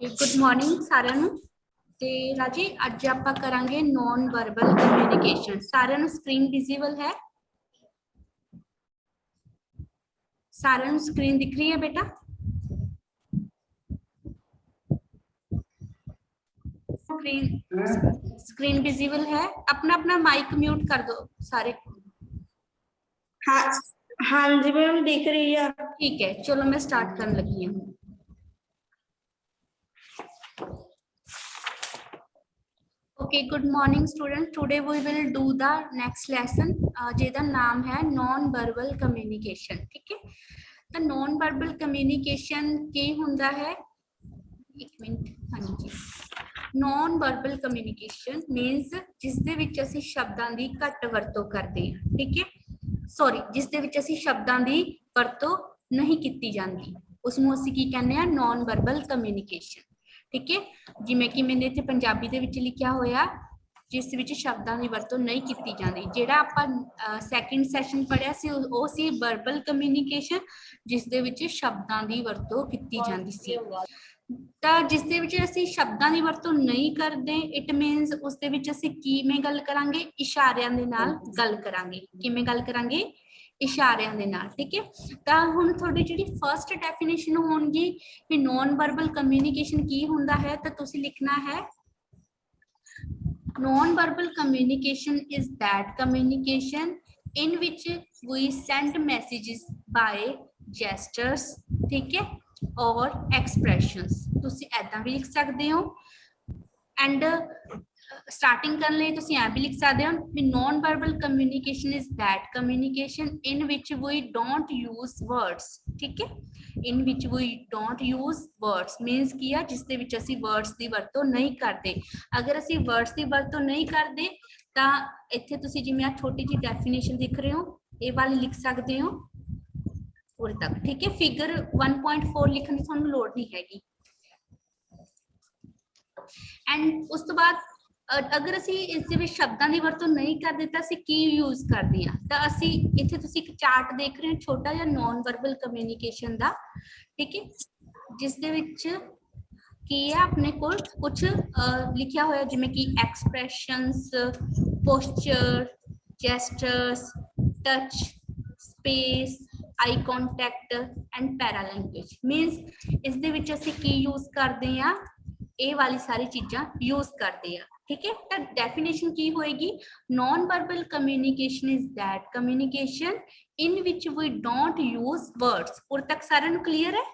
Good morning सारिਆਂ ਨੂੰ ਤੇ ਰਾਜੀ ਅੱਜ ਆਪਾਂ ਕਰਾਂਗੇ ਨॉन ਵਰਬਲ ਕਮਿਊਨੀਕੇਸ਼ਨ। ਸਾਰਿਆਂ ਨੂੰ ਸਕਰੀਨ ਵਿਜ਼ੀਬਲ ਹੈ? ਸਾਰਿਆਂ ਨੂੰ ਸਕਰੀਨ ਦਿਖ ਰਹੀ ਹੈ ਬੇਟਾ? स्क्रीन विजिबल है? अपना अपना माइक म्यूट कर दो सारे। हाँ हाँ जी मैम दिख रही है। ठीक है, चलो मैं स्टार्ट करने लगी हूँ। Okay, good morning student. Today we will do the next lesson जिसका नाम है नॉन वर्बल कम्युनिकेशन। ठीक है, तो नॉन वर्बल कम्युनिकेशन की हुंदा है? एक मिनट। हाँ जी, नॉन वर्बल कम्युनिकेशन मीनस जिस दे विच असीं शब्दां दी घट वरतों करदे हां। ठीक है, सॉरी, जिस दे विच असीं शब्दां दी वरतों नहीं कीती जांदी उसनूं असीं की कहने आ नॉन वर्बल कम्युनिकेशन। ठीक है, जिवें कि मैंने इत्थे पंजाबी दे विच लिखिया होया जिस विच शब्दां दी वरतों नहीं कीती जांदी। जिहड़ा आपां सैकेंड सैशन पढ़िया सी ओह सी वर्बल कम्युनिकेशन जिस दे विच शब्दां दी वरतों कीती जांदी सी। ਤਾਂ ਜਿਸ ਦੇ ਵਿੱਚ ਅਸੀਂ ਸ਼ਬਦਾਂ ਦੀ ਵਰਤੋਂ ਨਹੀਂ ਕਰਦੇ, ਇਟ ਮੀਨਸ ਉਸ ਦੇ ਵਿੱਚ ਅਸੀਂ ਕਿਵੇਂ ਗੱਲ ਕਰਾਂਗੇ? ਇਸ਼ਾਰਿਆਂ ਦੇ ਨਾਲ ਗੱਲ ਕਰਾਂਗੇ। ਕਿਵੇਂ ਗੱਲ ਕਰਾਂਗੇ? ਇਸ਼ਾਰਿਆਂ ਦੇ ਨਾਲ। ਠੀਕ ਹੈ, ਤਾਂ ਹੁਣ ਤੁਹਾਡੀ ਜਿਹੜੀ ਫਰਸਟ ਡੈਫੀਨੇਸ਼ਨ ਹੋਣਗੀ ਕਿ ਨॉन ਵਰਬਲ ਕਮਿਊਨੀਕੇਸ਼ਨ ਕੀ ਹੁੰਦਾ ਹੈ, ਤਾਂ ਤੁਸੀਂ ਲਿਖਣਾ ਹੈ non verbal communication is that communication in which we send messages by gestures, ठीक है, और expressions। तुसी ऐदा भी लिख सकते हो एंड स्टार्टिंग करने लिए तुसी ऐ भी लिख सकते हो कि non verbal communication is that communication in which we don't use words. ठीक है, in which we don't use words means की है जिस दे विच असी वर्ड्स की वरतों नहीं करते। अगर असी वर्ड्स की वरतों नहीं करते तो इत्थे तुसी जिवें आ छोटी जी डेफिनेशन दिख रहे हो ये वाली लिख सकते हो उरे तक। ठीक है, फिगर 1.4 लिखने की तुहानूं लोड़ नहीं हैगी। एंड उस तो बाद अगर असी इस दे विच शब्दां दी वरतों नहीं करदे तां असी की यूज करदे हां, तां असी इत्थे तुसी एक चार्ट देख रहे हो छोटा जिहा नॉन वर्बल कम्युनिकेशन दा। ठीक है, जिस दे विच की है अपने कोल कुछ लिखिया होया जिवें कि expressions, posture, gestures, touch, space, eye contact and para language. Means इस दे विच असी की यूज करदे हां? ये वाली सारी चीज़ां यूज करते हैं। ठीक है, तो डेफिनेशन की होएगी? Non verbal communication is that communication in which we don't use words. और तक सारे नूं क्लियर है?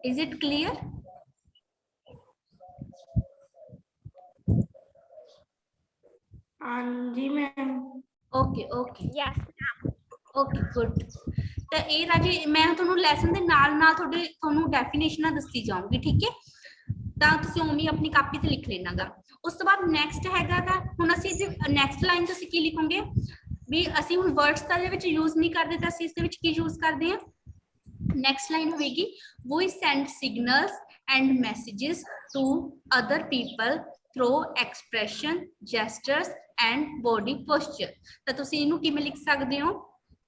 Is it clear? हाँ जी ma'am. Okay okay, yes okay good. तो ये राजी मैं तुहानूं लैसन दे नाल नाल तुहानूं डेफिनेशनां दस्सी जाऊंगी। ठीक है, तो तुसीं उवें अपनी कापी ते लिख लेना गा। उस तो बाद नैक्सट हैगा गा हुण असीं नैक्सट लाइन तुसीं की लिखोगे भी असीं हुण वर्ड्स दा दे विच यूज नहीं करदे तां असीं इस दे विच की यूज करदे हां? नैक्सट लाइन होएगी we send signals and messages to other people through expression, gestures and body posture. तो तुसीं इहनूं किवें लिख सकदे हो?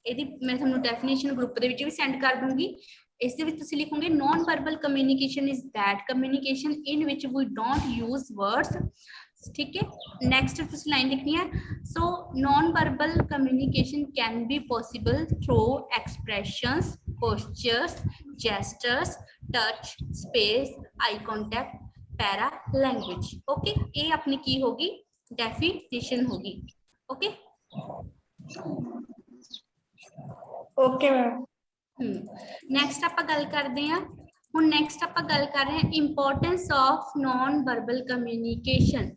ਇਹਦੀ मैं ਤੁਹਾਨੂੰ डेफिनेशन ग्रुप ਦੇ ਵਿੱਚ ਵੀ ਸੈਂਡ ਕਰ ਦੂੰਗੀ। ਇਸ ਦੇ ਵਿੱਚ ਤੁਸੀਂ ਲਿਖੋਗੇ non verbal communication is that communication in which we don't use words. ठीक है, नेक्स्ट तुसी लाइन लिखनी है so non verbal communication can be possible through expressions, postures, gestures, touch, space, eye contact, para language. Okay, ये अपनी की होगी? Definition होगी। Okay okay ma'am. नैक्सट आप गल करते हैं हुण नैक्सट आप गल कर रहे हैं importance of non verbal communication.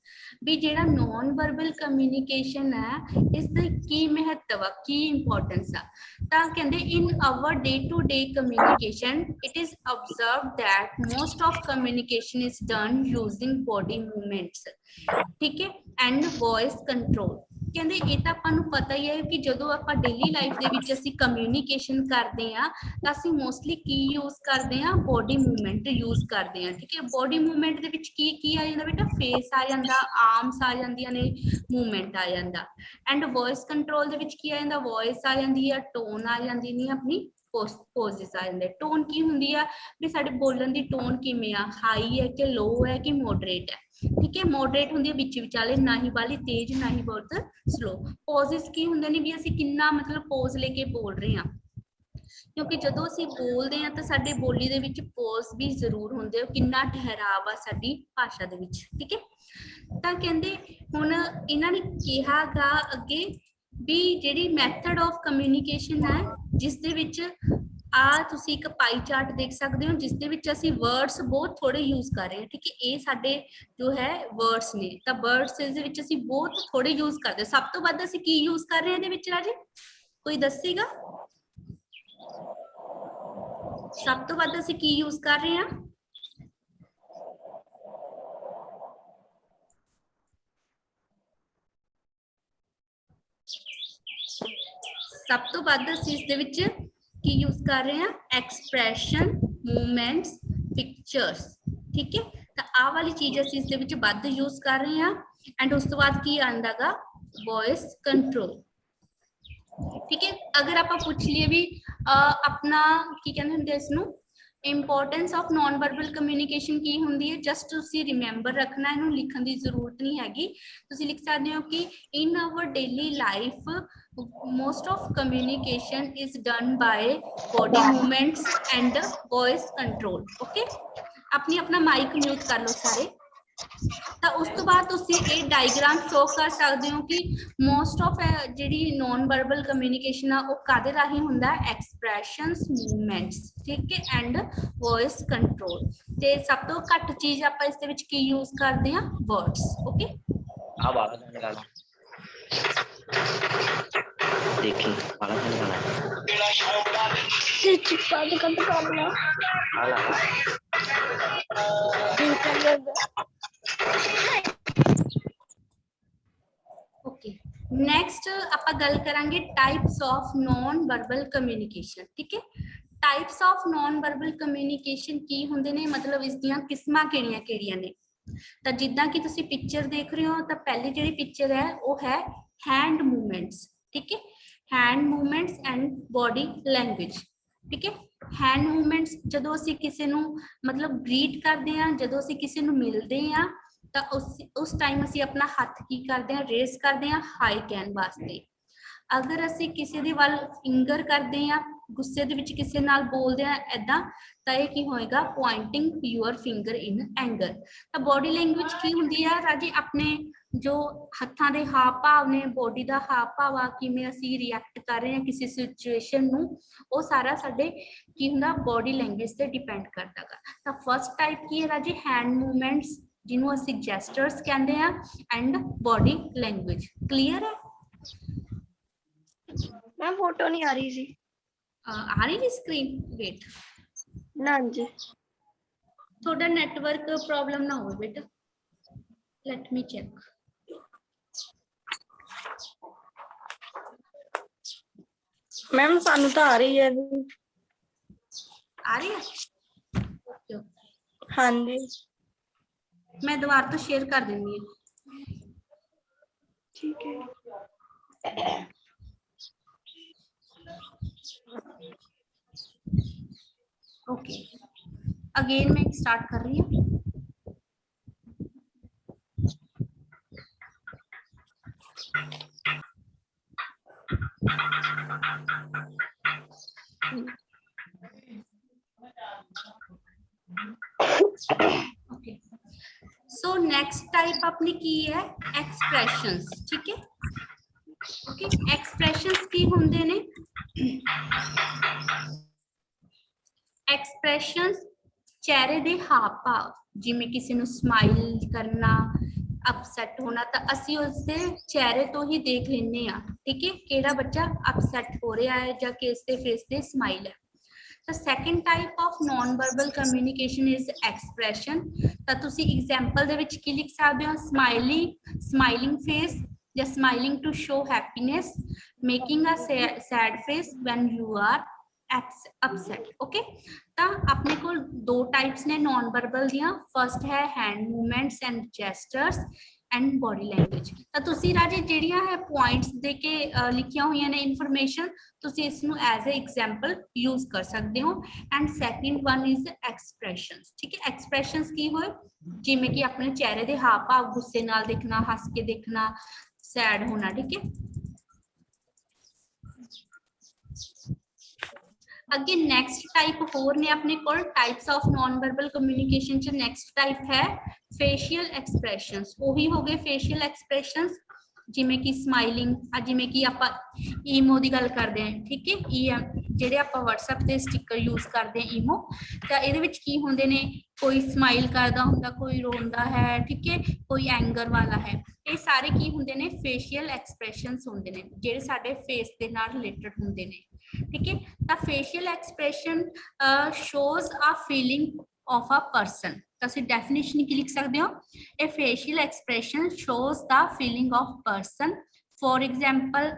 भी जिहड़ा नॉन वर्बल कम्युनिकेशन है इसका की महत्व है, की इंपोर्टेंस है? तां कहंदे in our day to day communication it is observe that most of communication is done using body movements. ठीक है, एंड वॉइस कंट्रोल। ਕਹਿੰਦੇ ਇਹ ਤਾਂ ਆਪਾਂ ਨੂੰ ਪਤਾ ਹੀ ਹੈ ਕਿ ਜਦੋਂ ਆਪਾਂ ਡੇਲੀ ਲਾਈਫ ਦੇ ਵਿੱਚ ਅਸੀਂ ਕਮਿਊਨੀਕੇਸ਼ਨ ਕਰਦੇ ਆ ਤਾਂ ਅਸੀਂ ਮੋਸਟਲੀ ਕੀ ਯੂਜ਼ ਕਰਦੇ ਆ, ਬੋਡੀ ਮੂਵਮੈਂਟ ਯੂਜ਼ ਕਰਦੇ ਆ। ਠੀਕ ਹੈ, ਬੋਡੀ ਮੂਵਮੈਂਟ ਦੇ ਵਿੱਚ ਕੀ ਆ ਜਾਂਦਾ ਬੇਟਾ, ਫੇਸ ਆ ਜਾਂਦਾ, ਆਰਮਸ ਆ ਜਾਂਦੀਆਂ ਨੇ, ਮੂਵਮੈਂਟ ਆ ਜਾਂਦਾ। ਐਂਡ ਵੌਇਸ ਕੰਟਰੋਲ ਦੇ ਵਿੱਚ ਕੀ ਆ ਜਾਂਦਾ, ਵੌਇਸ ਆ ਜਾਂਦੀ ਆ, ਟੋਨ ਆ ਜਾਂਦੀ ਨੇ, ਆਪਣੀ ਪੋਜ਼ਿਸ ਆ ਜਾਂਦੇ। ਟੋਨ ਕੀ ਹੁੰਦੀ ਆ ਵੀ ਸਾਡੇ ਬੋਲਣ ਦੀ ਟੋਨ ਕਿਵੇਂ ਆ, ਹਾਈ ਹੈ ਕਿ ਲੋ ਹੈ ਕਿ ਮੋਡਰੇਟ ਹੈ। ਠੀਕ ਹੈ, ਮੋਡਰੇਟ ਹੁੰਦੀ ਹੈ ਵਿੱਚ ਵਿਚਾਲੇ, ਨਾ ਹੀ ਵਾਲੀ ਤੇਜ਼ ਨਾ ਹੀ ਬਹੁਤ ਸਲੋ। ਪੋਜ਼ਿਸ ਕੀ ਹੁੰਦੇ ਨੇ ਵੀ ਅਸੀਂ ਕਿੰਨਾ ਮਤਲਬ ਪੋਜ਼ ਲੈ ਕੇ ਬੋਲ ਰਹੇ ਹਾਂ, ਕਿਉਂਕਿ ਜਦੋਂ ਅਸੀਂ ਬੋਲਦੇ ਹਾਂ ਤਾਂ ਸਾਡੇ ਬੋਲੀ ਦੇ ਵਿੱਚ ਪੋਜ਼ ਵੀ ਜ਼ਰੂਰ ਹੁੰਦੇ, ਕਿੰਨਾ ਠਹਿਰਾਵ ਆ ਸਾਡੀ ਭਾਸ਼ਾ ਦੇ ਵਿੱਚ। ਠੀਕ ਹੈ, ਤਾਂ ਕਹਿੰਦੇ ਹੁਣ ਇਹਨਾਂ ਨੇ ਕਿਹਾਗਾ ਅੱਗੇ ਵੀ ਜਿਹੜੀ ਮੈਥਡ ਆਫ ਕਮਿਊਨੀਕੇਸ਼ਨ ਹੈ, ਜਿਸ ਦੇ ਵਿੱਚ ਆ ਤੁਸੀਂ ਇੱਕ ਪਾਈ ਚਾਰਟ ਦੇਖ ਸਕਦੇ ਹੋ, ਜਿਸ ਦੇ ਵਿੱਚ ਅਸੀਂ ਵਰਡਸ ਬਹੁਤ ਥੋੜੇ ਯੂਜ਼ ਕਰ ਰਹੇ ਹਾਂ। ਠੀਕ ਹੈ, ਇਹ ਸਾਡੇ ਜੋ ਹੈ ਵਰਡਸ ਨੇ, ਤਾਂ ਵਰਡਸ ਦੇ ਵਿੱਚ ਅਸੀਂ ਬਹੁਤ ਥੋੜੇ ਯੂਜ਼ ਕਰਦੇ। ਸਭ ਤੋਂ ਵੱਧ ਅਸੀਂ ਕੀ ਯੂਜ਼ ਕਰ ਰਹੇ ਹਾਂ ਇਹਦੇ ਵਿੱਚ ਰਾਜੇ, ਕੋਈ ਦੱਸੇਗਾ? ਸਭ ਤੋਂ ਵੱਧ ਅਸੀਂ ਕੀ ਯੂਜ਼ ਕਰ ਰਹੇ ਹਾਂ? ਸਭ ਤੋਂ ਵੱਧ ਅਸੀਂ ਇਸ ਦੇ ਵਿੱਚ ਕੀ ਯੂਜ਼ ਕਰ ਰਹੇ ਹਾਂ? Expression, movements, pictures. ਠੀਕ ਹੈ, ਤਾਂ ਆਹ ਵਾਲੀ ਚੀਜ਼ ਅਸੀਂ ਇਸ ਦੇ ਵਿੱਚ ਵੱਧ ਯੂਜ਼ ਕਰ ਰਹੇ ਹਾਂ। ਐਂਡ ਉਸ ਤੋਂ ਬਾਅਦ ਕੀ ਆਂਦਾਗਾ, ਵੌਇਸ ਕੰਟਰੋਲ। ਠੀਕ ਹੈ, ਅਗਰ ਆਪਾਂ ਪੁੱਛ ਲਈਏ ਵੀ ਆਪਣਾ ਕੀ ਕਹਿੰਦੇ ਹੁੰਦੇ ਇਸ ਨੂੰ, ਇੰਪੋਰਟੈਂਸ ਆਫ ਨॉन ਵਰਬਲ ਕਮਿਊਨੀਕੇਸ਼ਨ ਕੀ ਹੁੰਦੀ ਹੈ, ਜਸਟ ਤੁਸੀਂ ਰਿਮੈਂਬਰ ਰੱਖਣਾ, ਇਹਨੂੰ ਲਿਖਣ ਦੀ ਜ਼ਰੂਰਤ ਨਹੀਂ ਹੈਗੀ। ਤੁਸੀਂ ਲਿਖ ਸਕਦੇ ਹੋ ਕਿ in our daily life most of communication is done by body movements and voice control। okay, अपना माइक म्यूट कर लो सारे। ਤਾਂ ਉਸ ਤੋਂ ਬਾਅਦ ਤੁਸੀਂ ਇਹ ਡਾਇਗਰਾਮ ਸ਼ੋ ਕਰ ਸਕਦੇ ਹੋ ਕਿ ਮੋਸਟ ਆਫ ਜਿਹੜੀ ਨॉन ਵਰਬਲ ਕਮਿਊਨੀਕੇਸ਼ਨ ਆ ਉਹ ਕਾਦੇ ਰਾਹੀਂ ਹੁੰਦਾ, ਐਕਸਪ੍ਰੈਸ਼ਨਸ, ਮੂਵਮੈਂਟਸ। ਠੀਕ ਹੈ, ਐਂਡ ਵੌਇਸ ਕੰਟਰੋਲ। ਤੇ ਸਭ ਤੋਂ ਘੱਟ ਚੀਜ਼ ਆਪਾਂ ਇਸ ਦੇ ਵਿੱਚ ਕੀ ਯੂਜ਼ ਕਰਦੇ ਆ, ਵਰਡਸ। ਓਕੇ, ਆ ਬਾਹਰ ਨਿਕਾਲਣਾ देखी वाला से चिपका के कट करना ओके। नेक्स्ट ਆਪਾਂ ਗੱਲ ਕਰਾਂਗੇ ਟਾਈਪਸ ਆਫ ਨॉन ਵਰਬਲ ਕਮਿਊਨੀਕੇਸ਼ਨ। ਠੀਕ ਹੈ, ਟਾਈਪਸ ਆਫ ਨॉन ਵਰਬਲ ਕਮਿਊਨੀਕੇਸ਼ਨ ਕੀ ਹੁੰਦੇ ਨੇ, ਮਤਲਬ ਇਸ ਦੀਆਂ ਕਿਸਮਾਂ ਕਿਹੜੀਆਂ-ਕਿਹੜੀਆਂ ਨੇ। ਤਾਂ ਜਿੱਦਾਂ ਕਿ ਤੁਸੀਂ ਪਿਕਚਰ ਦੇਖ ਰਹੇ ਹੋ, ਤਾਂ ਪਹਿਲੀ ਜਿਹੜੀ ਪਿਕਚਰ ਹੈ ਉਹ ਹੈ हैंड मूवमेंट्स। ठीक है, hand movements and body language. ठीक है, हैंड मूवमेंट्स ਜਦੋਂ ਅਸੀਂ ਕਿਸੇ ਨੂੰ ਮਤਲਬ ਗ੍ਰੀਟ ਕਰਦੇ ਹਾਂ, ਜਦੋਂ ਅਸੀਂ ਕਿਸੇ ਨੂੰ ਮਿਲਦੇ ਹਾਂ ਤਾਂ ਉਸ ਟਾਈਮ ਅਸੀਂ ਆਪਣਾ ਹੱਥ ਕੀ ਕਰਦੇ ਹਾਂ, ਰੇਸ ਕਰਦੇ ਹਾਂ ਹਾਈ ਕਹਿਣ ਵਾਸਤੇ। ਅਗਰ ਅਸੀਂ ਕਿਸੇ ਦੇ ਵੱਲ ਫਿੰਗਰ ਕਰਦੇ ਹਾਂ, ਗੁੱਸੇ ਦੇ ਵਿੱਚ ਕਿਸੇ ਨਾਲ ਬੋਲਦੇ ਆ ਐਦਾਂ, ਤਾਂ ਇਹ ਕੀ ਹੋਏਗਾ, ਪੁਆਇੰਟਿੰਗ ਯੂਅਰ ਫਿੰਗਰ ਇਨ ਐਂਗਰ। ਤਾਂ ਬੋਡੀ ਲੈਂਗੁਏਜ ਕੀ ਹੁੰਦੀ ਆ ਰਾਜੇ, ਆਪਣੇ ਜੋ ਹੱਥਾਂ ਦੇ ਹਾਵ ਭਾਵ ਨੇ, ਬੋਡੀ ਦਾ ਹਾਵ ਭਾਵ ਆ, ਕਿਵੇਂ ਅਸੀਂ ਰਿਐਕਟ ਕਰ ਰਹੇ ਹਾਂ ਕਿਸੇ ਸਿਚੁਏਸ਼ਨ ਨੂੰ, ਉਹ ਸਾਰਾ ਸਾਡੇ ਕੀ ਹੁੰਦਾ, ਬੋਡੀ ਲੈਂਗੁਏਜ ਤੇ ਡਿਪੈਂਡ ਕਰਦਾ ਗਾ। ਤਾਂ ਫਸਟ ਟਾਈਪ ਕੀ ਹੈ ਰਾਜੇ, ਹੈਂਡ ਮੂਵਮੈਂਟਸ, ਜਿਹਨੂੰ ਅਸੀਂ ਜੈਸਟਰਸ ਕਹਿੰਦੇ ਆ, ਐਂਡ ਬੋਡੀ ਲੈਂਗੁਏਜ। ਕਲੀਅਰ ਹੈ? मैम फोटो नहीं आ रही थी। आ रही है स्क्रीन? वेट, ना जी, थोड़ा नेटवर्क प्रॉब्लम ना हो बेटा, लेट मी चेक। मैम सानू तो आ रही है। आ रही है? ओके, हाँ जी, मैं दोबारा तो शेयर कर देंगी। ठीक है। ओके, अगेन मैं स्टार्ट कर रही हूँ। ओके, सो नेक्स्ट टाइप अपनी की है एक्सप्रेशंस। ठीक है, ओके, एक्सप्रेशंस की होंदे ने, एक्सप्रेशंस चेहरे दे हाव भाव, जिमें किसी ਨੂੰ स्माइल करना, अपसेट होना, तो असी उसके चेहरे तो ही देख लेने आ। ठीक है, केड़ा बच्चा अपसेट हो रहा है या किस दे फेस ते स्माइल है। तो second type of non verbal communication is expression. तो तुसी एग्जांपल दे विच की लिख सकते हो, स्माइलिंग फेस, ਜਾਂ smiling to show happiness, making a sad face when you are upset. Okay, ਤਾਂ ਆਪਣੇ ਕੋਲ ਦੋ ਟਾਈਪਸ ਨੇ ਨॉन ਵਰਬਲ ਦੀਆਂ। ਫਰਸਟ ਹੈ hand movements and gestures and body language. ਤਾਂ ਤੁਸੀਂ ਰਾਜੇ ਜਿਹੜੀਆਂ ਹੈ ਪੁਆਇੰਟਸ ਦੇ ਕੇ ਲਿਖੀਆਂ ਹੋਈਆਂ ਨੇ ਇਨਫੋਰਮੇਸ਼ਨ, ਤੁਸੀਂ ਇਸ ਨੂੰ ਐਜ਼ ਅ ਐਗਜ਼ਾਮਪਲ ਯੂਜ਼ ਕਰ ਸਕਦੇ ਹੋ। And second one is expressions. ਠੀਕ ਹੈ, ਐਕਸਪ੍ਰੈਸ਼ਨਸ ਕੀ ਹੋਏ, ਜਿਵੇਂ ਕਿ ਆਪਣੇ ਚਿਹਰੇ ਦੇ ਹਾਵ ਭਾਵ, ਗੁੱਸੇ ਨਾਲ ਦੇਖਣਾ, ਹੱਸ ਕੇ ਦੇਖਣਾ, ਸੈਡ ਹੋਣਾ। ਠੀਕ ਹੈ, ਅੱਗੇ ਨੈਕਸਟ ਟਾਈਪ ਹੋਰ ਨੇ ਆਪਣੇ ਕੋਲ ਟਾਈਪਸ ਆਫ ਨॉन ਵਰਬਲ ਕਮਿਊਨੀਕੇਸ਼ਨ ਚ। ਨੈਕਸਟ ਟਾਈਪ ਹੈ ਫੇਸ਼ੀਅਲ ਐਕਸਪ੍ਰੈਸ਼ਨਸ। ਉਹੀ ਹੋ ਗਏ ਫੇਸ਼ੀਅਲ ਐਕਸਪ੍ਰੈਸ਼ਨਸ, ਜਿਵੇਂ ਕਿ ਸਮਾਈਲਿੰਗ, ਜਿਵੇਂ ਕਿ ਆਪਾਂ ਈਮੋ ਦੀ ਗੱਲ ਕਰਦੇ ਹਾਂ। ਠੀਕ ਹੈ, ਜਿਹੜੇ ਆਪਾਂ WhatsApp ਤੇ ਸਟicker ਯੂਜ਼ ਕਰਦੇ ਹਾਂ ਈਮੋ, ਤਾਂ ਇਹਦੇ ਵਿੱਚ ਕੀ ਹੁੰਦੇ ਨੇ, ਕੋਈ ਸਮਾਈਲ ਕਰਦਾ ਹੁੰਦਾ, ਕੋਈ ਰੋਂਦਾ ਹੈ, ਠੀਕ ਹੈ, ਕੋਈ ਐਂਗਰ ਵਾਲਾ ਹੈ। ਇਹ ਸਾਰੇ ਕੀ ਹੁੰਦੇ ਨੇ, ਫੇਸ਼ੀਅਲ ਐਕਸਪ੍ਰੈਸ਼ਨਸ ਹੁੰਦੇ ਨੇ, ਜਿਹੜੇ ਸਾਡੇ ਫੇਸ ਦੇ ਨਾਲ ਰਿਲੇਟਡ ਹੁੰਦੇ ਨੇ। ਠੀਕ ਹੈ, ਤਾਂ ਫੇਸ਼ੀਅਲ ਐਕਸਪ੍ਰੈਸ਼ਨ ਸ਼ੋਜ਼ ਆ ਫੀਲਿੰਗ of a person। ਤੁਸੀਂ ਡੈਫੀਨੇਸ਼ਨ ਕੀ ਲਿਖ ਸਕਦੇ ਹੋ, a facial expression shows the feeling of person। for example,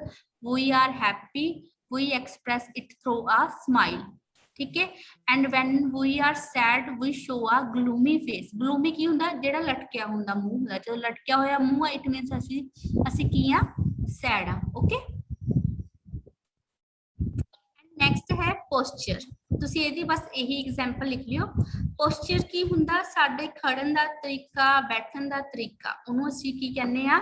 we are happy, we express it through a smile। ठीक है, and when we are sad we show a gloomy face। gloomy ਕੀ ਹੁੰਦਾ, ਜਿਹੜਾ ਲਟਕਿਆ ਹੁੰਦਾ ਮੂੰਹ ਹੁੰਦਾ, ਜਦੋਂ ਲਟਕਿਆ ਹੋਇਆ ਮੂੰਹ ਆ, it means ਅਸੀਂ ਕੀ ਆ, sad ਆ। okay, ਨੈਕਸਟ ਹੈ ਪੋਸਚਰ। ਤੁਸੀਂ ਇਹਦੀ ਬਸ ਇਹੀ ਐਗਜ਼ਾਮਪਲ ਲਿਖ ਲਿਓ। ਪੋਸਚਰ ਕੀ ਹੁੰਦਾ, ਸਾਡੇ ਖੜਨ ਦਾ ਤਰੀਕਾ, ਬੈਠਣ ਦਾ ਤਰੀਕਾ, ਉਹਨੂੰ ਅਸੀਂ ਕੀ ਕਹਿੰਦੇ ਆ,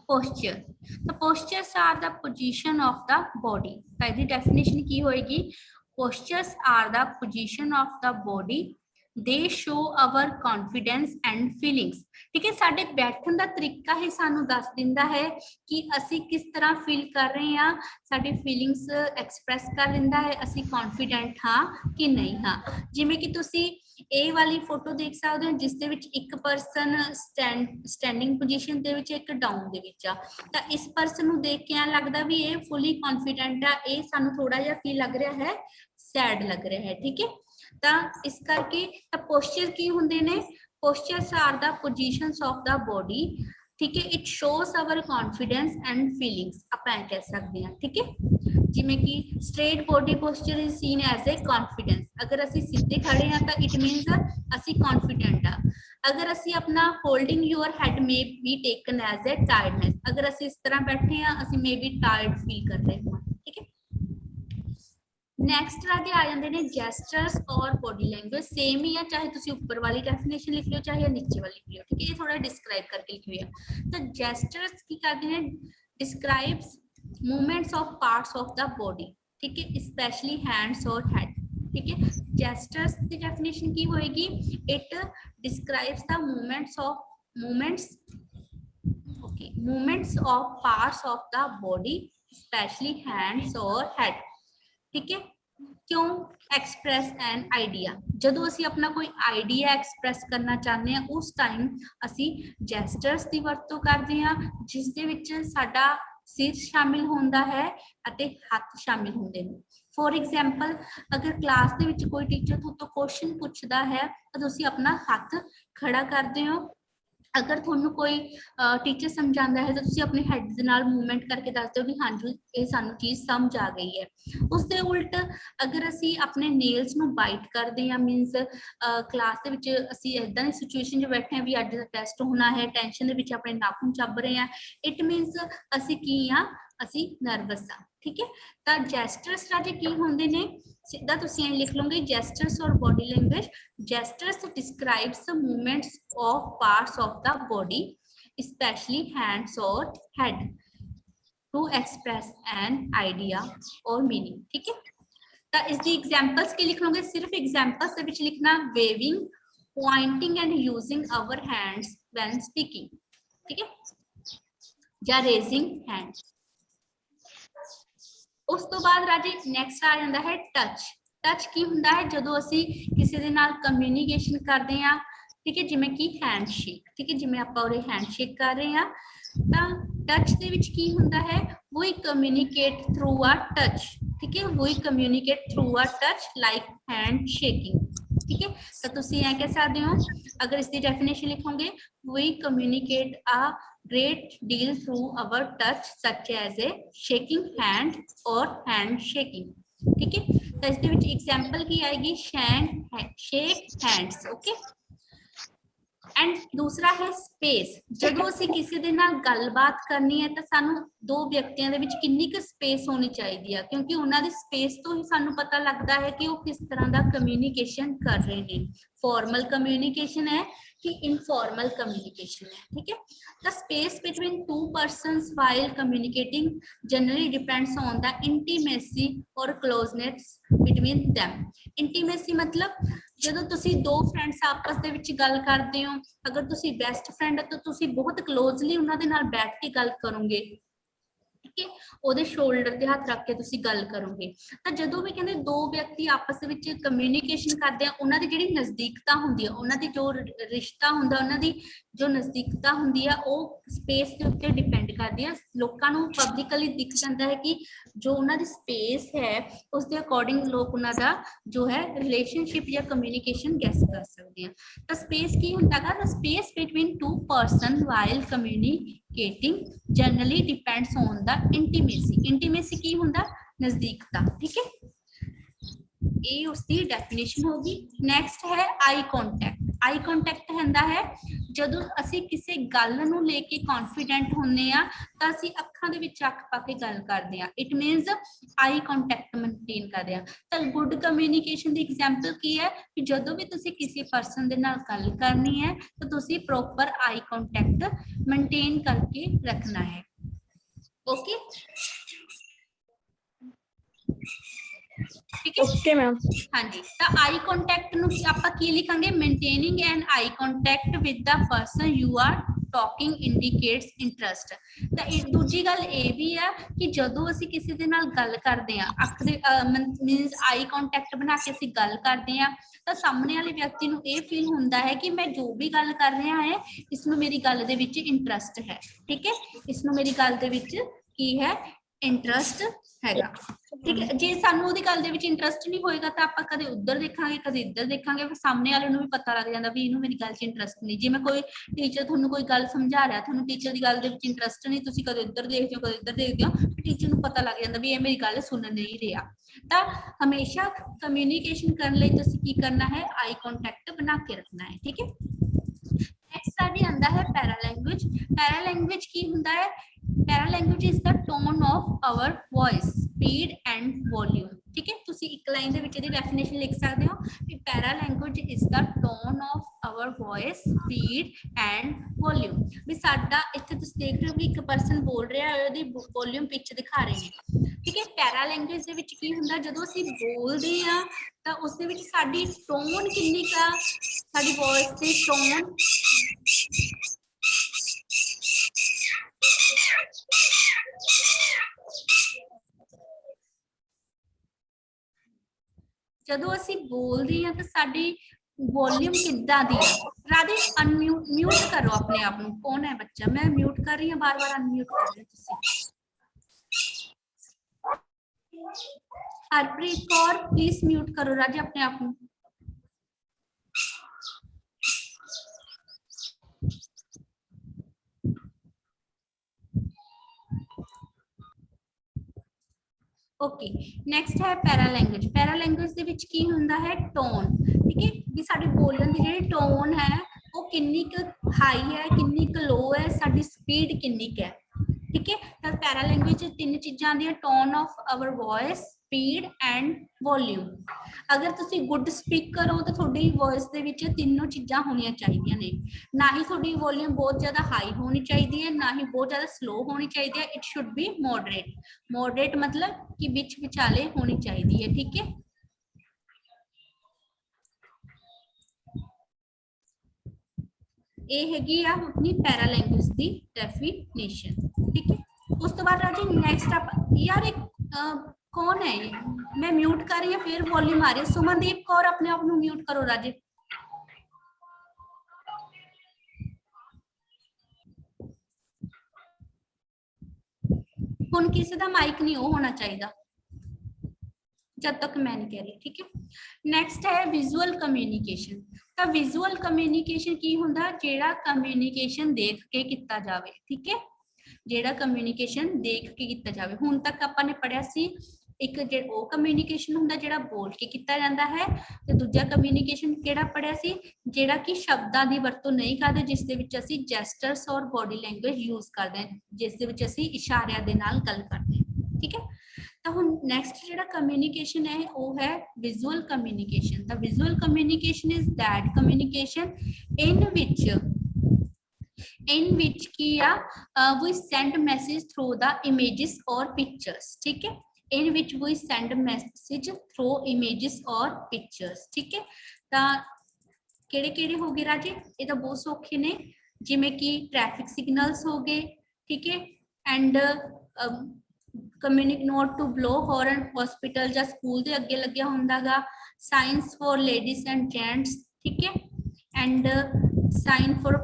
ਪੋਸਚਰ। ਤਾਂ postures are the position of the body. ਤਾਂ ਇਹਦੀ ਡੈਫੀਨੇਸ਼ਨ ਕੀ ਹੋਏਗੀ, postures are the position of the body, they show our confidence and feelings। ਠੀਕ ਹੈ, ਸਾਡੇ ਬੈਠਣ ਦਾ ਤਰੀਕਾ ਹੀ ਸਾਨੂੰ ਦੱਸ ਦਿੰਦਾ ਹੈ ਕਿ ਅਸੀਂ ਕਿਸ ਤਰ੍ਹਾਂ ਫੀਲ ਕਰ ਰਹੇ ਹਾਂ, ਸਾਡੀ ਫੀਲਿੰਗਸ ਐਕਸਪ੍ਰੈਸ ਕਰ ਦਿੰਦਾ ਹੈ, ਅਸੀਂ ਕੌਨਫੀਡੈਂਟ ਹਾਂ ਕਿ ਨਹੀਂ ਹਾਂ। ਜਿਵੇਂ ਕਿ ਤੁਸੀਂ ਇਹ ਵਾਲੀ ਫੋਟੋ ਦੇਖ ਸਕਦੇ ਹੋ, ਜਿਸ ਦੇ ਵਿੱਚ ਇੱਕ ਪਰਸਨ ਸਟੈਂਡਿੰਗ ਪੋਜੀਸ਼ਨ ਦੇ ਵਿੱਚ, ਇੱਕ ਡਾਊਨ ਦੇ ਵਿੱਚ ਆ। ਤਾਂ ਇਸ ਪਰਸਨ ਨੂੰ ਦੇਖ ਕੇ ਐਂ ਲੱਗਦਾ ਵੀ ਇਹ ਫੁੱਲੀ ਕੌਨਫੀਡੈਂਟ ਆ, ਇਹ ਸਾਨੂੰ ਥੋੜਾ ਜਿਹਾ ਕੀ ਲੱਗ ਰਿਹਾ ਹੈ, ਸੈਡ ਲੱਗ ਰਿਹਾ ਹੈ। ਠੀਕ ਹੈ, ਤਾਂ ਇਸ ਕਰਕੇ ਤਾਂ ਪੋਸਚਰ ਕੀ ਹੁੰਦੇ ਨੇ, postures are the positions of the body. ਠੀਕ ਹੈ, it shows our confidence and feelings, ਆਪਾਂ ਇਹ ਕਹਿ ਸਕਦੇ ਹਾਂ। ਠੀਕ ਹੈ, ਜਿਵੇਂ ਕਿ straight body posture is seen as a confidence. ਅਗਰ ਅਸੀਂ ਸਿੱਧੇ ਖੜੇ ਹਾਂ ਤਾਂ ਇਟ ਮੀਨਸ ਅਸੀਂ ਕੌਨਫੀਡੈਂਟ ਆ। ਅਗਰ ਅਸੀਂ ਆਪਣਾ holding your head may be taken as a tiredness. ਅਗਰ ਅਸੀਂ ਇਸ ਤਰ੍ਹਾਂ ਬੈਠੇ ਹਾਂ, ਅਸੀਂ ਮੇ ਬੀ ਟਾਇਰਡ ਫੀਲ ਕਰ ਰਹੇ ਹਾਂ। ਠੀਕ ਹੈ, ਨੈਕਸਟ ਆਗੇ ਆ ਜਾਂਦੇ ਨੇ ਜੈਸਚਰਸ ਔਰ ਬੋਡੀ ਲੈਂਗੁਏਜ। ਸੇਮ ਹੀ ਆ, ਚਾਹੇ ਤੁਸੀਂ ਉੱਪਰ ਵਾਲੀ ਡੈਫੀਨੇਸ਼ਨ ਲਿਖ ਲਿਓ, ਚਾਹੇ ਨੀਚੇ ਵਾਲੀ ਲਿਖ ਲਿਓ। ਠੀਕ ਹੈ, ਇਹ ਥੋੜਾ ਡਿਸਕ੍ਰਾਈਬ ਕਰਕੇ ਲਿਖੀ ਹੋਈ ਆ। ਤਾਂ ਜੈਸਚਰਸ ਕੀ ਕਰਦੇ ਨੇ, ਡਿਸਕ੍ਰਾਈਬਸ movements of parts of the body. ठीक है, स्पेशली हैंड्स और हेड। ठीक है, जेस्चर्स की डेफिनेशन की होएगी, it describes the movements of parts of the body, specially hands और हेड। ठीक है, क्यों, एक्सप्रैस एन आइडिया। ਜਦੋਂ ਅਸੀਂ ਆਪਣਾ ਕੋਈ ਆਈਡੀਆ ਐਕਸਪ੍ਰੈਸ ਕਰਨਾ ਚਾਹੁੰਦੇ ਹਾਂ, ਉਸ ਟਾਈਮ ਅਸੀਂ ਜੈਸਚਰਸ ਦੀ ਵਰਤੋਂ ਕਰਦੇ ਹਾਂ, ਜਿਸ ਦੇ ਵਿੱਚ ਸਾਡਾ ਸਿਰ ਸ਼ਾਮਿਲ ਹੁੰਦਾ ਹੈ ਅਤੇ ਹੱਥ ਸ਼ਾਮਿਲ ਹੁੰਦੇ ਨੇ। ਫੋਰ ਐਗਜ਼ਾਮਪਲ, ਅਗਰ ਕਲਾਸ ਦੇ ਵਿੱਚ ਕੋਈ ਟੀਚਰ ਤੋਂ ਕੁਐਸਚਨ ਪੁੱਛਦਾ ਹੈ ਤਾਂ ਤੁਸੀਂ ਆਪਣਾ ਹੱਥ ਖੜਾ ਕਰਦੇ ਹੋ। ਅਗਰ ਤੁਹਾਨੂੰ ਕੋਈ ਟੀਚਰ ਸਮਝਾਉਂਦਾ ਹੈ ਤਾਂ ਤੁਸੀਂ ਆਪਣੇ ਹੈਡ ਦੇ ਨਾਲ ਮੂਵਮੈਂਟ ਕਰਕੇ ਦੱਸਦੇ ਹੋ ਕਿ ਹਾਂਜੀ ਇਹ ਸਾਨੂੰ ਚੀਜ਼ ਸਮਝ ਆ ਗਈ ਹੈ। ਉਸ ਦੇ ਉਲਟ ਅਗਰ ਅਸੀਂ ਆਪਣੇ ਨੇਲਸ ਨੂੰ ਬਾਈਟ ਕਰਦੇ ਹਾਂ, ਮੀਨਸ ਕਲਾਸ ਦੇ ਵਿੱਚ ਅਸੀਂ ਇਦਾਂ ਦੀ ਸਿਚੁਏਸ਼ਨ 'ਚ ਬੈਠੇ ਹਾਂ ਵੀ ਅੱਜ ਦਾ ਟੈਸਟ ਹੋਣਾ ਹੈ, ਟੈਨਸ਼ਨ ਦੇ ਵਿੱਚ ਆਪਣੇ ਨਾਖੂਨ ਚੱਬ ਰਹੇ ਹਾਂ, ਇਟ ਮੀਨਸ ਅਸੀਂ ਕੀ ਆ, ਅਸੀਂ ਨਰਵਸ ਆ। ਠੀਕ ਹੈ, ਤਾਂ ਜੈਸਚਰਸ ਰਾਜੇ ਕੀ ਹੁੰਦੇ ਨੇ, ਸਿੱਧਾ ਤੁਸੀਂ ਇਹ ਲਿਖ ਲਓਗੇ, ਜੈਸਚਰਸ ਔਰ body language. Gestures describes the movements of parts of the body, especially hands or head, to express an idea or meaning। ठीक है, ਤਾਂ ਇਸ ਦੀ ਐਗਜ਼ਾਮਪਲਸ ਕੀ ਲਿਖ ਲਓਗੇ, ਸਿਰਫ ਐਗਜ਼ਾਮਪਲਸ ਦੇ ਵਿੱਚ ਲਿਖਣਾ waving, pointing and using our hands when speaking। ठीक है, ਜਾਂ raising hands। ਉਸ ਤੋਂ ਬਾਅਦ ਰਾਜੇ ਨੈਕਸਟ ਆ ਜਾਂਦਾ ਹੈ ਟੱਚ। ਟੱਚ ਕੀ ਹੁੰਦਾ ਹੈ, ਜਦੋਂ ਅਸੀਂ ਕਿਸੇ ਦੇ ਨਾਲ ਕਮਿਊਨੀਕੇਸ਼ਨ ਕਰਦੇ ਹਾਂ। ਠੀਕ ਹੈ, ਜਿਵੇਂ ਕਿ ਹੈਂਡਸ਼ੇਕ। ਠੀਕ ਹੈ, ਜਿਵੇਂ ਆਪਾਂ ਉਹਦੇ ਹੈਂਡਸ਼ੇਕ ਕਰ ਰਹੇ ਹਾਂ, ਤਾਂ ਟੱਚ ਦੇ ਵਿੱਚ ਕੀ ਹੁੰਦਾ ਹੈ, we communicate through a touch। ਠੀਕ ਹੈ, we communicate through a touch like hand shaking। ठीक है। तो तुसी ऐ कह सकते हो, अगर इसकी डेफिनेशन लिखोगे, we communicate a great deal through our touch such as a shaking hand or hand shaking, ठीक है। तो इसके विच एग्जांपल की आएगी shake hands, ओके। एंड दूसरा है स्पेस। ਜਦੋਂ ਅਸੀਂ ਕਿਸੇ ਦੇ ਨਾਲ ਗੱਲਬਾਤ ਕਰਨੀ ਹੈ ਤਾਂ ਸਾਨੂੰ ਦੋ ਵਿਅਕਤੀਆਂ ਦੇ ਵਿੱਚ ਕਿੰਨੀ ਕੁ ਸਪੇਸ ਹੋਣੀ ਚਾਹੀਦੀ ਆ, ਕਿਉਂਕਿ ਉਹਨਾਂ ਦੀ ਸਪੇਸ ਤੋਂ ਹੀ ਸਾਨੂੰ ਪਤਾ ਲੱਗਦਾ ਹੈ ਕਿ ਉਹ ਕਿਸ ਤਰ੍ਹਾਂ ਦਾ ਕਮਿਊਨੀਕੇਸ਼ਨ ਕਰ ਰਹੇ ਨੇ, ਫਾਰਮਲ ਕਮਿਊਨੀਕੇਸ਼ਨ ਹੈ कि इनफॉर्मल कम्युनिकेशन है, ठीक है। The space between two persons while communicating generally depends on the intimacy or closeness between them. Intimacy मतलब ਜਦੋਂ ਤੁਸੀਂ ਦੋ ਫਰੈਂਡਸ ਆਪਸ ਦੇ ਵਿੱਚ ਗੱਲ ਕਰਦੇ ਹੋ, ਅਗਰ ਤੁਸੀਂ ਬੈਸਟ ਫਰੈਂਡ ਤਾਂ ਤੁਸੀਂ ਬਹੁਤ ਕਲੋਜ਼ਲੀ ਉਹਨਾਂ ਦੇ ਨਾਲ ਬੈਠ ਕੇ ਗੱਲ ਕਰੋਗੇ, ਠੀਕ ਹੈ। ਉਹਦੇ ਸ਼ੋਲਡਰ ਤੇ ਹੱਥ ਰੱਖ ਕੇ ਤੁਸੀਂ ਗੱਲ ਕਰੋਗੇ। ਤਾਂ ਜਦੋਂ ਵੀ ਕਹਿੰਦੇ ਦੋ ਵਿਅਕਤੀ ਆਪਸ ਦੇ ਵਿੱਚ ਕਮਿਊਨੀਕੇਸ਼ਨ ਕਰਦੇ ਆ, ਉਹਨਾਂ ਦੀ ਜਿਹੜੀ ਨਜ਼ਦੀਕਤਾ ਹੁੰਦੀ ਆ, ਉਹਨਾਂ ਦੀ ਜੋ ਰਿਸ਼ਤਾ ਹੁੰਦਾ, ਉਹਨਾਂ ਦੀ ਜੋ ਨਜ਼ਦੀਕਤਾ ਹੁੰਦੀ ਆ, ਉਹ ਸਪੇਸ ਦੇ ਉੱਤੇ ਡਿਪੈਂਡ ਕਰਦੀ ਆ। ਲੋਕਾਂ ਨੂੰ ਪਬਲਿਕਲੀ ਦਿਖ ਜਾਂਦਾ ਹੈ ਕਿ ਜੋ ਉਹਨਾਂ ਦੀ ਸਪੇਸ ਹੈ ਉਸ ਦੇ ਅਕੋਰਡਿੰਗ ਲੋਕ ਉਹਨਾਂ ਦਾ ਜੋ ਹੈ ਰਿਲੇਸ਼ਨਸ਼ਿਪ ਜਾਂ ਕਮਿਊਨੀਕੇਸ਼ਨ ਗੈਸ ਕਰ ਸਕਦੇ ਆ। ਤਾਂ ਸਪੇਸ ਕੀ ਹੁੰਦਾ ਗਾ? Space between two person while communicating generally depends on the intimacy. Intimacy ਕੀ ਹੁੰਦਾ? ਨਜ਼ਦੀਕਤਾ, ਠੀਕ ਹੈ। ਇਹ ਉਸਦੀ ਡੈਫੀਨੇਸ਼ਨ ਹੋਗੀ। ਨੈਕਸਟ ਹੈ ਆਈ ਕੰਟੈਕਟ। ਆਈ ਕੰਟੈਕਟ ਹੁੰਦਾ ਹੈ ਜਦੋਂ ਅਸੀਂ ਕਿਸੇ ਗੱਲ ਨੂੰ ਲੈ ਕੇ ਕੌਨਫੀਡੈਂਟ ਹੁੰਦੇ ਆ ਤਾਂ ਅਸੀਂ ਅੱਖਾਂ ਦੇ ਵਿੱਚ ਅੱਖ ਪਾ ਕੇ ਗੱਲ ਕਰਦੇ ਆ। It means I contact maintain ਕਰਦੇ ਆ। ਤਾਂ ਗੁੱਡ ਕਮਿਊਨੀਕੇਸ਼ਨ ਦੀ ਐਗਜ਼ਾਮਪਲ ਕੀ ਹੈ ਕਿ ਜਦੋਂ ਵੀ ਤੁਸੀਂ ਕਿਸੇ ਪਰਸਨ ਦੇ ਨਾਲ ਗੱਲ ਕਰਨੀ ਹੈ ਤਾਂ ਤੁਸੀਂ ਪ੍ਰੋਪਰ ਆਈ ਕੰਟੈਕਟ ਮੇਨਟੇਨ ਕਰਕੇ ਰੱਖਣਾ ਹੈ, ਓਕੇ। ठीक है, ओके मैम। हाँ जी। तो आई कॉन्टैक्ट नु आपां की लिखांगे? Maintaining an eye contact with the person you are talking indicates interest. तो दूजी गल ये भी है कि जदों असीं किसी दे नाल गल करदे आ, अख दे मीनस आई कॉन्टैक्ट बना के असीं गल करदे आ तो सामने वाले व्यक्ति नूं ये फील हुंदा है कि मैं जो भी गल कर रहा है इसनूं मेरी गल दे विच इंटरेस्ट है, ठीक है। इसनूं मेरी गल दे विच की है? इंटरेस्ट हैगा, ठीक है। जे सानू ओदी गल दे विच इंटरेस्ट नहीं होएगा तो आपां कदे उधर देखांगे कदे इधर देखांगे, फिर सामने वाले नूं भी पता लग जांदा भी इहनूं मेरी गल च इंटरेस्ट नहीं। जे मैं कोई टीचर तुहानूं कोई गल समझा रहा, तुहानूं टीचर दी गल दे विच इंटरेस्ट नहीं, तुसीं कदे उधर देखदे हो कदे इधर देखदे हो, टीचर नूं पता लग जांदा भी ये मेरी गल सुन नहीं रहा। तां हमेशा कम्युनिकेशन करन लई तुसीं की करना है? आई कॉन्टैक्ट बना के रखना है, ठीक है। नेक्स्ट आ जी आंदा है पैरालैंग्वेज। पैरालैंग्वेज की हुंदा है? Paralanguage is the tone of our voice, speed and volume, ठीक है। तुसी एक लाइन दे विच इहदी डेफिनेशन लिख सकते हो कि paralanguage is the tone of our voice, speed and volume. भी साडा इत्थे तुसी देख रहे हो कि एक पर्सन बोल रहा है, ओहदी वॉल्यूम पिच दिखा रहे हैं, ठीक है। पैरालैंग्वेज दे विच की हुंदा? जदों असीं बोलदे आ तां उस दे विच साडी टोन किन्नी का, साडी वॉइस दी टोन ਜਦੋਂ ਅਸੀਂ ਬੋਲਦੇ ਹਾਂ ਤਾਂ ਸਾਡੀ वॉल्यूम किद्दां दी है? राधे अनम्यूट म्यूट करो अपने आप ਨੂੰ। कौन है बच्चा? मैं म्यूट कर रही हूं, बार बार अनम्यूट कर रहे तुसी। हरप्रीत कौर प्लीज म्यूट करो राजे अपने आप ਨੂੰ। ओके नैक्सट है पैरालैंग्वेज। पैरालैंग्वेज दे विच की हुंदा है? टोन, ठीक है। भी साडी बोलण दी जिहड़ी टोन है वो किन्नी क हाई है किन्नी क लो है, साडी स्पीड किन्नी क है, ठीक है। तो पैरालैंग्वेज तीन चीज़ां आंदियां, tone of our voice, speed and volume. अगर तुसी गुड स्पीकर हो तो थोड़ी वॉइस दे विच तीनों चीज़ां होनियां चाहिदियां ने। ना ही थोड़ी वॉल्यूम बहुत ज़्यादा हाई होनी चाहिए है, ना ही बहुत ज़्यादा स्लो होनी चाहिए है। It should be moderate. Moderate मतलब कि बिच विचाले होनी चाहिए है, ठीक है। ये हैगी आ अपनी पैरालैंग्वेज की डेफिनेशन, ठीक है। उस तो बाद राजी नेक्स्ट आप यार एक कौन है ये? मैं म्यूट कर रही हूँ फिर वॉल्यूम आ रही है। सुमनदीप कौर अपने आप को म्यूट करो राजे। हुण किसी दा माइक नहीं ऑन होना चाहिए। जब तक मैं नहीं कह रही, ठीक है। नैक्सट है विजुअल कम्युनिकेशन। तो विजुअल कम्युनिकेशन की हुंदा, जेड़ा कम्युनिकेशन देख के किया जाए, ठीक है, जेड़ा कम्युनिकेशन देख के किया जाए। हुण तक आपां ने पढ़िया सी एक वो कम्युनिकेशन हुंदा जेड़ा बोल के किया जाता है, ते दूजा कम्युनिकेशन केड़ा पढ़िया सी जेड़ा कि शब्दां दी वरतों नहीं करदे, जिस दे विच असीं जेस्टर्स और बॉडी लैंग्वेज यूज करदे हैं, जिस दे विच असीं इशारियां दे नाल गल करदे हैं, ठीक है। तो हुण नैक्सट जेड़ा कम्युनिकेशन है वो है visual communication. The visual communication is that communication in which किया we send message through the images or pictures, ठीक है, in which we send message through images or pictures, ठीक है। तो केड़े केड़े हो गए राजे, ये तो बहुत सौखे ने, जिमें कि ट्रैफिक सिग्नल्स हो गए, ठीक है, एंड कम्युनिक not to blow horn hospital या स्कूल के अगे लग्या हुंदा गा, signs for ladies and gents, ठीक है, and sign for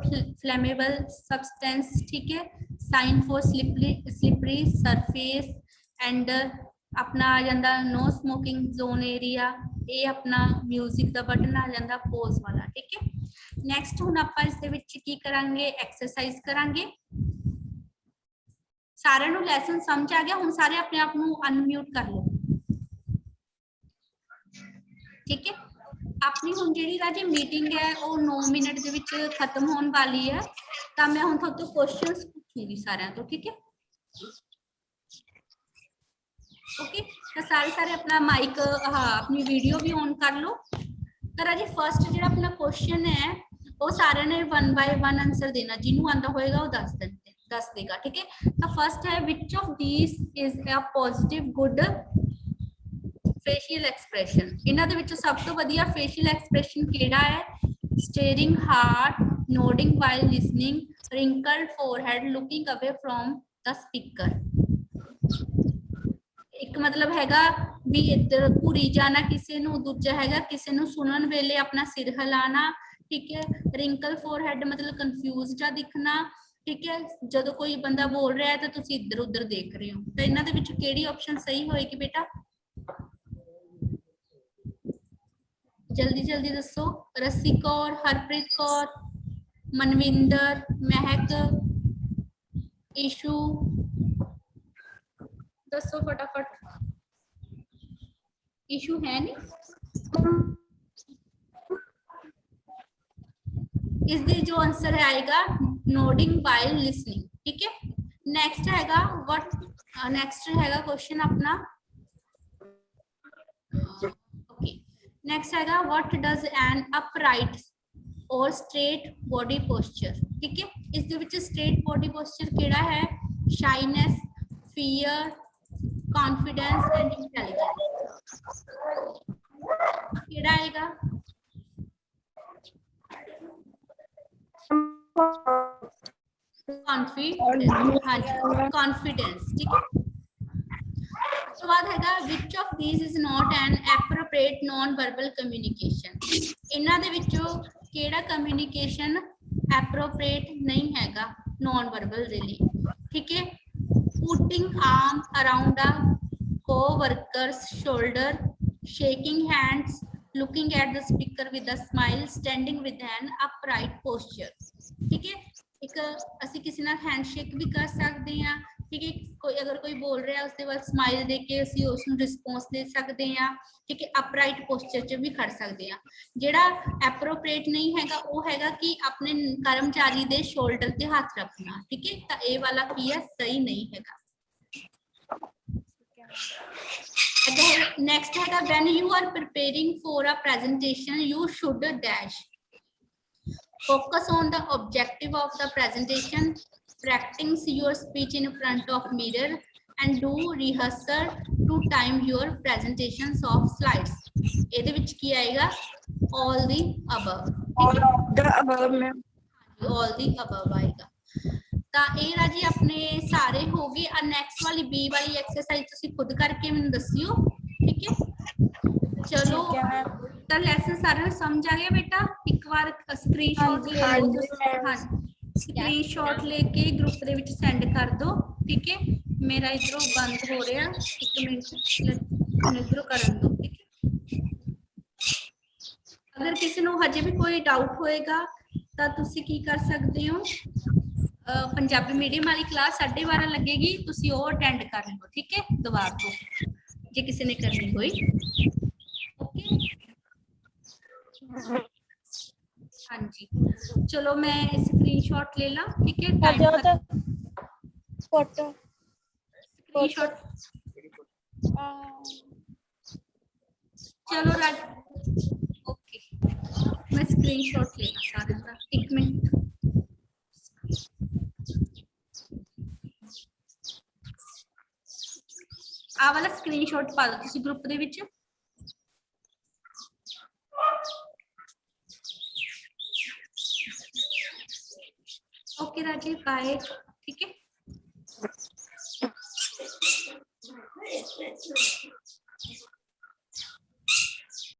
flammable substance, ठीक है, sign for slippery surface, and अपना आ जाता नो स्मोकिंग जोन एरिया, ये अपना म्यूजिक का बटन आ जाता पोज वाला, ठीक है। नैक्सट हुण आपां इस दे विच की करांगे, एक्सरसाइज करांगे। सारे नूं लैसन समझ आ गया? हुण सारे अपने आप नूं अनम्यूट कर लो, ठीक है। अपनी हुण जिहड़ी राजे मीटिंग है वो 9 मिनट दे विच खत्म होने वाली है, तो मैं हुण तुहाडे तो क्वेश्चंस पूछूंगी सारिਆਂ तो, ठीक है। ओके, तो सारे अपना माइक अपनी वीडियो भी ऑन कर लो। तो राजे फर्स्ट जो अपना क्वेश्चन है वो सारे ने 1 बाय 1 आंसर देना, जिन्होंने आंदा होएगा वो दस देगा, ठीक है। तो फर्स्ट है which of these is a positive good facial expression. इन्हां दे विचों सब तो वधिया फेशियल एक्सप्रेशन केड़ा है? Steering hard, nodding while listening, wrinkled forehead, looking away from the speaker. एक मतलब हैगा भी इधर घूरी जाना किसी नूं, दूजा हैगा किसी नूं सुनन वेले अपना सिर हिलाना, ठीक है। रिंकल फोरहेड मतलब कंफ्यूज जा दिखना, ठीक है, जदों कोई बंदा बोल रहा है तो तुसी इधर उधर देख रहे हो। तो इन्हां दे विचों केड़ी ऑप्शन सही होएगी बेटा? जल्दी जल्दी दसो। रसी कौर, हरप्रीत कौर, मनविंदर, महक, ईशू, दसो फटाफट। ईशू है नहीं? इसदी जो आंसर है आएगा नोडिंग व्हाइल लिसनिंग, ठीक है। नेक्स्ट हैगा व्हाट, नेक्स्ट हैगा क्वेश्चन अपना, ओके, नेक्स्ट हैगा व्हाट डज एन अपराइट और स्ट्रेट बॉडी पोस्चर, ठीक है। इस दे विच स्ट्रेट बॉडी पोस्चर केड़ा है? Shyness, fear, confidence and intelligence. केड़ा आएगा? कॉन्फिडेंस, ठीक है। उसके बाद हैगा which of these is not an appropriate non verbal communication. इन्हां दे विचों केड़ा कम्युनिकेशन एप्रोप्रिएट नहीं हैगा नॉन वर्बल दे लई, ठीक है। Putting arm around a co-worker's shoulder, shaking hands, looking at the speaker with a smile, standing with an upright posture, ठीक है। एक असी किसी नाल हैंडशेक भी कर सकते हैं, ठीक है। कोई अगर कोई बोल रहा है उसके बाद स्माइल दे के असी उसनूं रिस्पॉन्स दे सकते हैं, ठीक है। अपराइट पोस्चर च भी खड़ सकते हैं। जेड़ा एप्रोप्रिएट नहीं हैगा वो हैगा कि अपने कर्मचारी दे शोल्डर ते हाथ रखना, ठीक है। तो ये वाला की है सही नहीं हैगा। नेक्स्ट है when you are preparing for a presentation you should dash focus on the objective of the presentation, practice your speech in front of mirror and do rehearsal to time your presentations of slides। ਇਹਦੇ ਵਿੱਚ ਕੀ ਆਏਗਾ? all the above, all the above में all the above आएगा। ਤਾਂ ਇਹ ਰਾਜੀ ਆਪਣੇ ਸਾਰੇ ਹੋ ਗਏ। ਆ ਨੈਕਸਟ ਵਾਲੀ ਬੀ ਵਾਲੀ ਐਕਸਰਸਾਈਜ਼ ਤੁਸੀਂ ਖੁਦ ਕਰਕੇ ਮੈਨੂੰ ਦੱਸਿਓ, ਠੀਕ ਹੈ। चलो तो लेसन सारे समझ आ गया बेटा? एक बार स्क्रीनशॉट ले लो, हाँ स्क्रीनशॉट लेके ग्रुप दे विच सेंड कर दो, ठीक है। मेरा इधरों बंद हो रहा, एक मिनट ਹੁਣ ਇਧਰੋਂ ਕਰਨ ਦੋ ਠੀਕ ਹੈ। ਅਗਰ ਕਿਸੇ ਨੂੰ ਹਜੇ ਵੀ ਕੋਈ ਡਾਊਟ ਹੋਏਗਾ ਤਾਂ ਤੁਸੀਂ ਕੀ ਕਰ ਸਕਦੇ ਹੋ, ਪੰਜਾਬੀ ਮੀਡੀਅਮ ਵਾਲੀ ਕਲਾਸ 12:30 ਲੱਗੇਗੀ, ਤੁਸੀਂ ਉਹ ਅਟੈਂਡ ਕਰ ਲਓ ਠੀਕ ਹੈ ਦੁਬਾਰਾ ਤੋਂ, ਜੇ ਕਿਸੇ ਨੇ ਕਰਨੀ ਹੋਈ। ਓਕੇ ਹਾਂਜੀ ਚਲੋ मैं स्क्रीनशॉट ले ला ठीक है। फोटो स्क्रीनशॉट चलो राज ओके मैं स्क्रीनशॉट ले ला सारे का, एक मिनट। आ वाला स्क्रीनशॉट पा दो तुसी ग्रुप दे विच। ओके राजीव बाय ठीक है।